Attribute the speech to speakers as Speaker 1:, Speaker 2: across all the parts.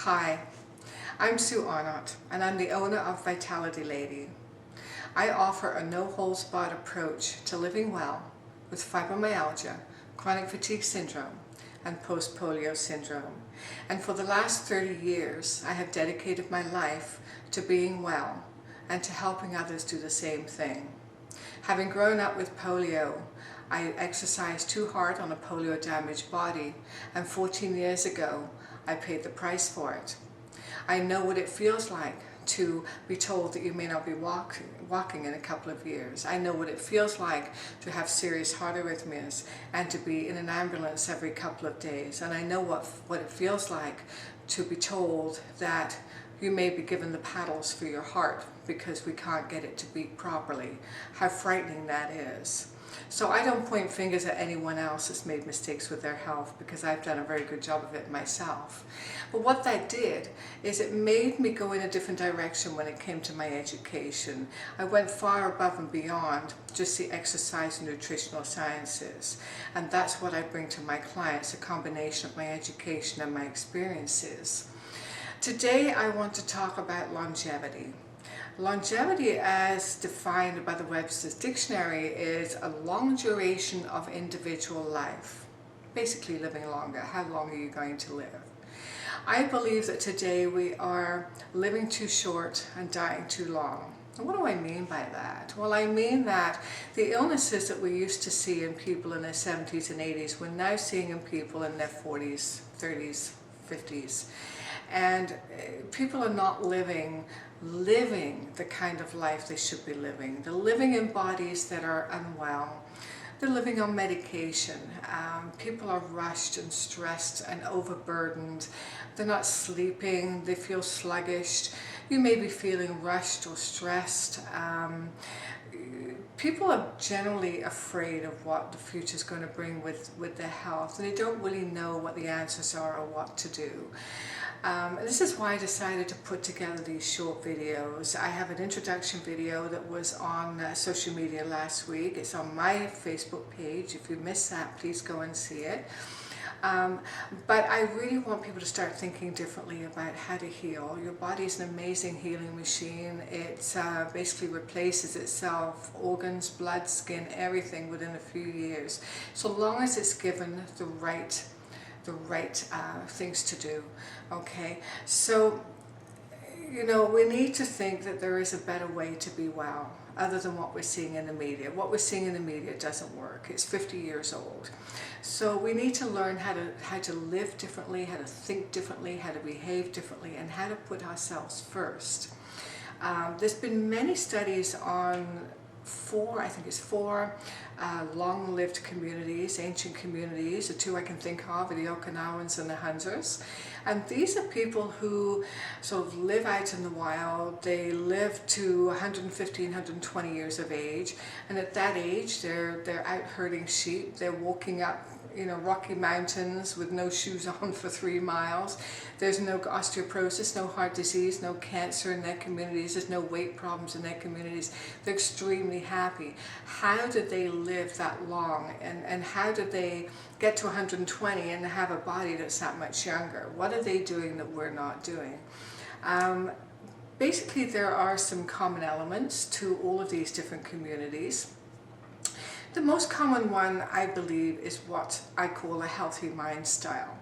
Speaker 1: Hi, I'm Sue Arnott and I'm the owner of Vitality Lady. I offer a no-holds-barred approach to living well with fibromyalgia, chronic fatigue syndrome, and post-polio syndrome. And for the last 30 years, I have dedicated my life to being well and to helping others do the same thing. Having grown up with polio, I exercised too hard on a polio-damaged body, and 14 years ago, I paid the price for it. I know what it feels like to be told that you may not be walking in a couple of years. I know what it feels like to have serious heart arrhythmias and to be in an ambulance every couple of days. And I know what it feels like to be told that you may be given the paddles for your heart because we can't get it to beat properly. How frightening that is. So I don't point fingers at anyone else that's made mistakes with their health, because I've done a very good job of it myself. But what that did is it made me go in a different direction when it came to my education. I went far above and beyond just the exercise and nutritional sciences. And that's what I bring to my clients, a combination of my education and my experiences. Today I want to talk about longevity. Longevity, as defined by the Webster's Dictionary, is a long duration of individual life. Basically living longer. How long are you going to live? I believe that today we are living too short and dying too long. And what do I mean by that? Well, I mean that the illnesses that we used to see in people in their 70s and 80s, we're now seeing in people in their 40s, 30s, 50s. And people are not living the kind of life they should be living. They're living in bodies that are unwell. They're living on medication. People are rushed and stressed and overburdened. They're not sleeping. They feel sluggish. You may be feeling rushed or stressed. People are generally afraid of what the future is going to bring with their health, and they don't really know what the answers are or what to do. This is why I decided to put together these short videos. I have an introduction video that was on social media last week. It's on my Facebook page. If you missed that, please go and see it. But I really want people to start thinking differently about how to heal. Your body is an amazing healing machine. It basically replaces itself, organs, blood, skin, everything within a few years, so long as it's given the right things to do. Okay, so we need to think that there is a better way to be well other than what we're seeing in the media. What we're seeing in the media doesn't work. It's 50 years old. So we need to learn how to live differently, how to think differently, how to behave differently, and how to put ourselves first. There's been many studies on four long-lived communities, ancient communities. The two I can think of are the Okinawans and the Hunsers. And these are people who sort of live out in the wild. They live to 115, 120 years of age. And at that age, they're out herding sheep. They're walking up rocky mountains with no shoes on for 3 miles. There's no osteoporosis, no heart disease, no cancer in their communities. There's no weight problems in their communities. They're extremely happy. How did they live that long? And how did they get to 120 and have a body that's that much younger? What are they doing that we're not doing? Basically, there are some common elements to all of these different communities. The most common one, I believe, is what I call a healthy mind style.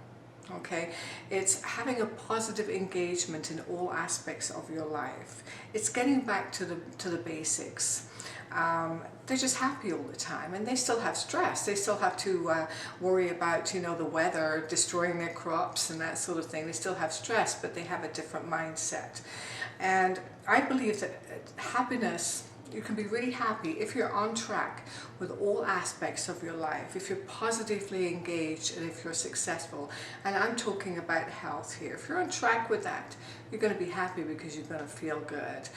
Speaker 1: Okay, it's having a positive engagement in all aspects of your life. It's getting back to the basics. They're just happy all the time, and they still have stress. They still have to worry about the weather destroying their crops and that sort of thing. They still have stress, but they have a different mindset. And I believe that happiness, you can be really happy if you're on track with all aspects of your life, if you're positively engaged and if you're successful. And I'm talking about health here. If you're on track with that, you're going to be happy because you're going to feel good.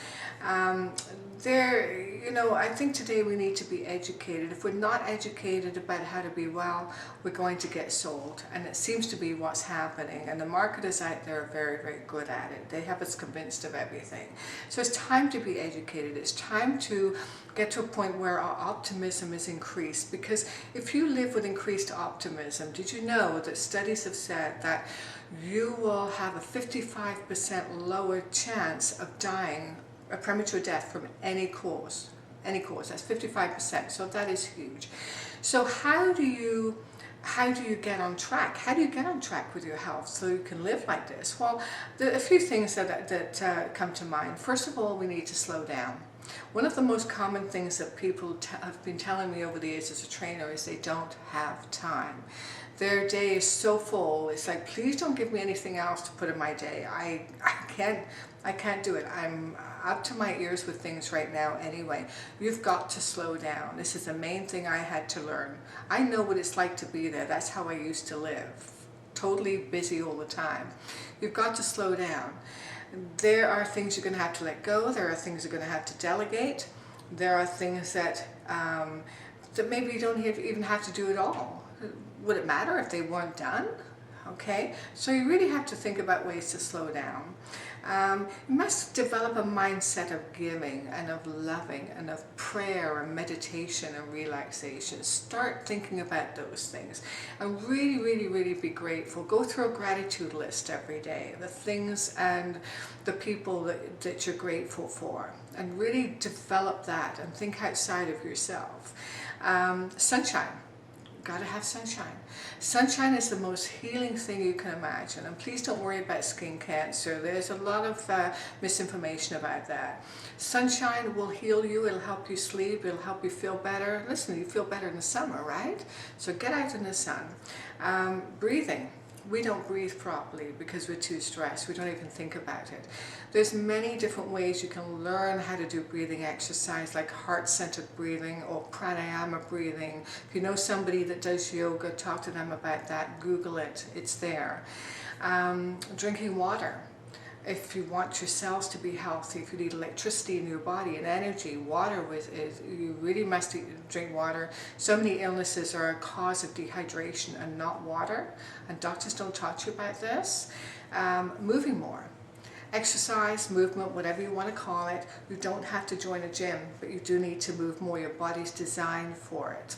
Speaker 1: I think today we need to be educated. If we're not educated about how to be well, we're going to get sold. And it seems to be what's happening. And the marketers out there are very, very good at it. They have us convinced of everything. So it's time to be educated. It's time to get to a point where our optimism is increased, because if you live with increased optimism, did you know that studies have said that you will have a 55% lower chance of dying a premature death from any cause? Any cause, that's 55%, so that is huge. So how do you get on track? How do you get on track with your health so you can live like this? Well, there are a few things that come to mind. First of all, we need to slow down. One of the most common things that people have been telling me over the years as a trainer is they don't have time. Their day is so full. It's like, please don't give me anything else to put in my day. I can't do it. I'm up to my ears with things right now anyway. You've got to slow down. This is the main thing I had to learn. I know what it's like to be there. That's how I used to live. Totally busy all the time. You've got to slow down. There are things you're going to have to let go. There are things you're going to have to delegate. There are things that maybe you don't even have to do at all. Would it matter if they weren't done? Okay, so you really have to think about ways to slow down. You must develop a mindset of giving and of loving and of prayer and meditation and relaxation. Start thinking about those things and really, really, really be grateful. Go through a gratitude list every day, the things and the people that you're grateful for, and really develop that and think outside of yourself. Sunshine. Got to have sunshine. Sunshine is the most healing thing you can imagine, and please don't worry about skin cancer. There's a lot of misinformation about that. Sunshine will heal you. It'll help you sleep. It'll help you feel better. Listen, you feel better in the summer, right? So get out in the sun. Breathing. We don't breathe properly because we're too stressed. We don't even think about it. There's many different ways you can learn how to do breathing exercise, like heart-centered breathing or pranayama breathing. If you know somebody that does yoga, talk to them about that. Google it. It's there. Drinking water. If you want your cells to be healthy, if you need electricity in your body and energy, water you really must drink water. So many illnesses are a cause of dehydration and not water, and doctors don't talk to you about this. Moving more. Exercise, movement, whatever you want to call it. You don't have to join a gym, but you do need to move more. Your body's designed for it.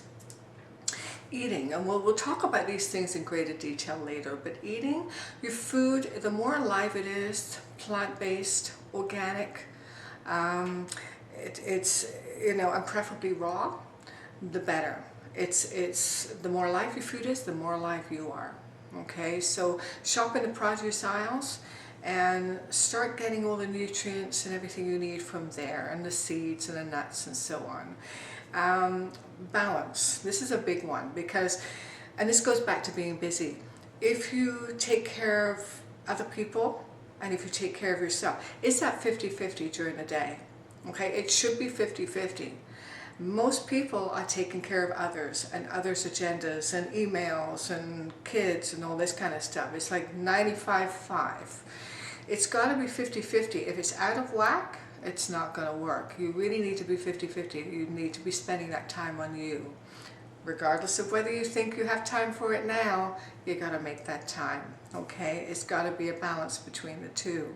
Speaker 1: Eating, and we'll talk about these things in greater detail later, but eating your food, the more alive it is, plant-based, organic, it's and preferably raw, the better. It's the more alive your food is, the more alive you are. Okay, so shop in the produce aisles and start getting all the nutrients and everything you need from there, and the seeds and the nuts and so on. Balance. This is a big one because, and this goes back to being busy. If you take care of other people and if you take care of yourself, it's that 50-50 during the day. Okay, it should be 50-50. Most people are taking care of others and others' agendas and emails and kids and all this kind of stuff. It's like 95-5. It's got to be 50-50. If it's out of whack, it's not going to work. You really need to be 50-50. You need to be spending that time on you. Regardless of whether you think you have time for it now, you got to make that time. Okay? It's got to be a balance between the two.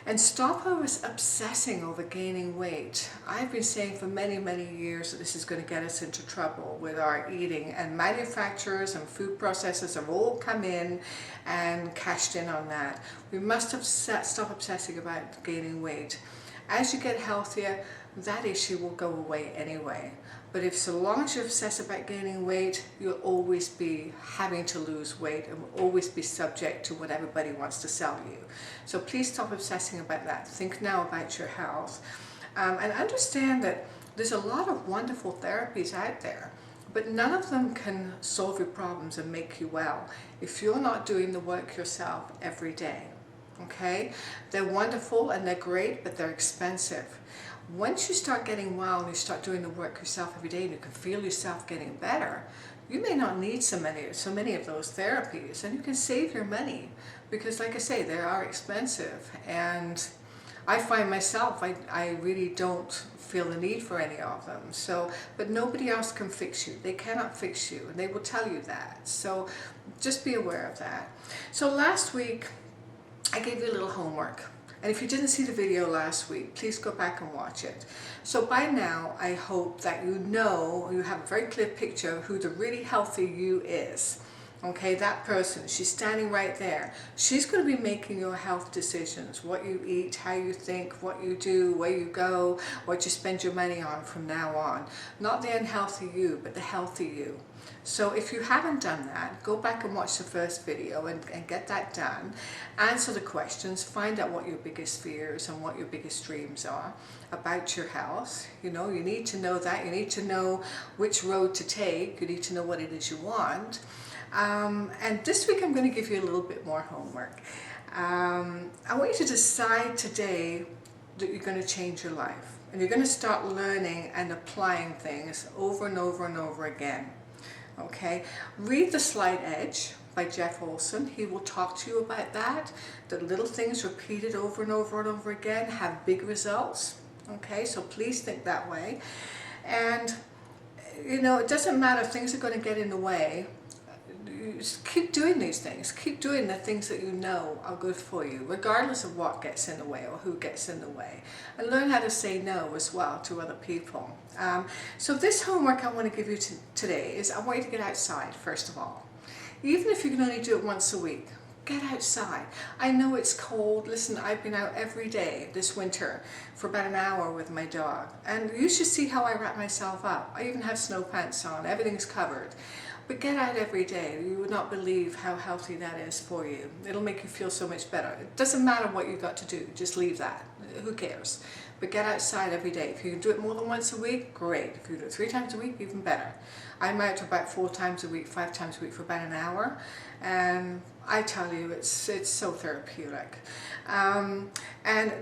Speaker 1: And stop obsessing over gaining weight. I've been saying for many, many years that this is going to get us into trouble with our eating, and manufacturers and food processors have all come in and cashed in on that. We must stop obsessing about gaining weight. As you get healthier, that issue will go away anyway. But if so long as you obsess about gaining weight, you'll always be having to lose weight and will always be subject to what everybody wants to sell you. So please stop obsessing about that. Think now about your health. And understand that there's a lot of wonderful therapies out there, but none of them can solve your problems and make you well if you're not doing the work yourself every day. Okay? They're wonderful and they're great, but they're expensive. Once you start getting well and you start doing the work yourself every day and you can feel yourself getting better, you may not need so many of those therapies, and you can save your money because, like I say, they are expensive. And I find myself, I really don't feel the need for any of them. So, but nobody else can fix you. They cannot fix you, and they will tell you that. So just be aware of that. So last week, I gave you a little homework. And if you didn't see the video last week, please go back and watch it. So by now, I hope that you have a very clear picture of who the really healthy you is. Okay, that person, she's standing right there. She's going to be making your health decisions, what you eat, how you think, what you do, where you go, what you spend your money on from now on. Not the unhealthy you, but the healthy you. So if you haven't done that, go back and watch the first video and get that done. Answer the questions, find out what your biggest fears and what your biggest dreams are about your health. You need to know that. You need to know which road to take. You need to know what it is you want. And this week I'm going to give you a little bit more homework. I want you to decide today that you're going to change your life. And you're going to start learning and applying things over and over and over again. Okay? Read The Slight Edge by Jeff Olson. He will talk to you about that. The little things repeated over and over and over again have big results. Okay? So please think that way. And, it doesn't matter if things are going to get in the way. Just keep doing these things. Keep doing the things that you know are good for you, regardless of what gets in the way or who gets in the way. And learn how to say no as well to other people. So this homework I want to give you today is I want you to get outside, first of all. Even if you can only do it once a week, get outside. I know it's cold. Listen, I've been out every day this winter for about an hour with my dog. And you should see how I wrap myself up. I even have snow pants on. Everything's covered. But get out every day. You would not believe how healthy that is for you. It'll make you feel so much better. It doesn't matter what you've got to do. Just leave that. Who cares? But get outside every day. If you can do it more than once a week, great. If you do it 3 times a week, even better. I'm out about 4 times a week, 5 times a week for about an hour. And I tell you, it's so therapeutic. And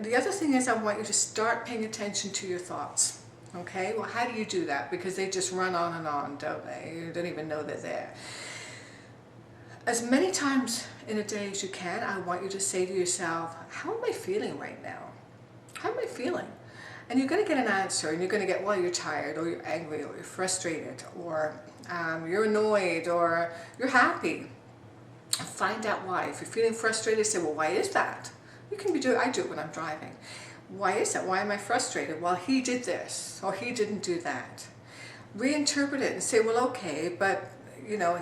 Speaker 1: the other thing is I want you to start paying attention to your thoughts. Okay, well, how do you do that? Because they just run on and on, don't they? You don't even know they're there. As many times in a day as you can, I want you to say to yourself, how am I feeling right now? How am I feeling? And you're going to get an answer, and you're going to get, well, you're tired, or you're angry, or you're frustrated, or you're annoyed, or you're happy. Find out why. If you're feeling frustrated, say, well, why is that? I do it when I'm driving. Why is that? Why am I frustrated? Well, he did this, or he didn't do that. Reinterpret it and say, well, okay, but,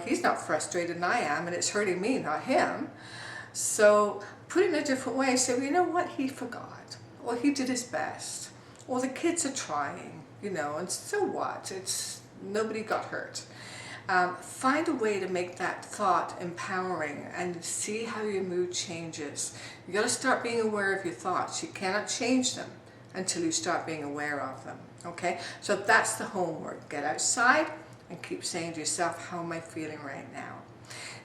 Speaker 1: he's not frustrated and I am, and it's hurting me, not him. So put it in a different way. Say, well, you know what? He forgot, or he did his best, or the kids are trying, and so what? Nobody got hurt. Find a way to make that thought empowering and see how your mood changes. You got to start being aware of your thoughts. You cannot change them until you start being aware of them. Okay? So that's the homework. Get outside and keep saying to yourself, how am I feeling right now?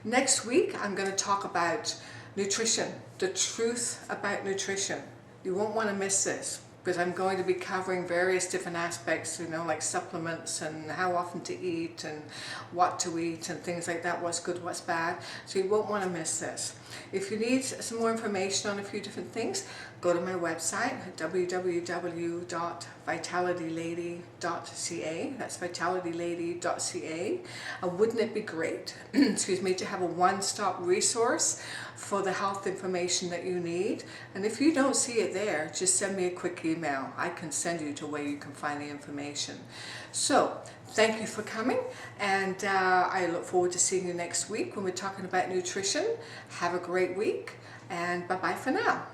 Speaker 1: Next week, I'm going to talk about nutrition, the truth about nutrition. You won't want to miss this, because I'm going to be covering various different aspects, like supplements and how often to eat and what to eat and things like that, what's good, what's bad. So you won't want to miss this. If you need some more information on a few different things, go to my website, www.vitalitylady.ca. That's vitalitylady.ca. Wouldn't it be great, to have a one-stop resource for the health information that you need? And if you don't see it there, just send me a quick email. I can send you to where you can find the information. So, thank you for coming, and I look forward to seeing you next week when we're talking about nutrition. Have a great week, and bye-bye for now.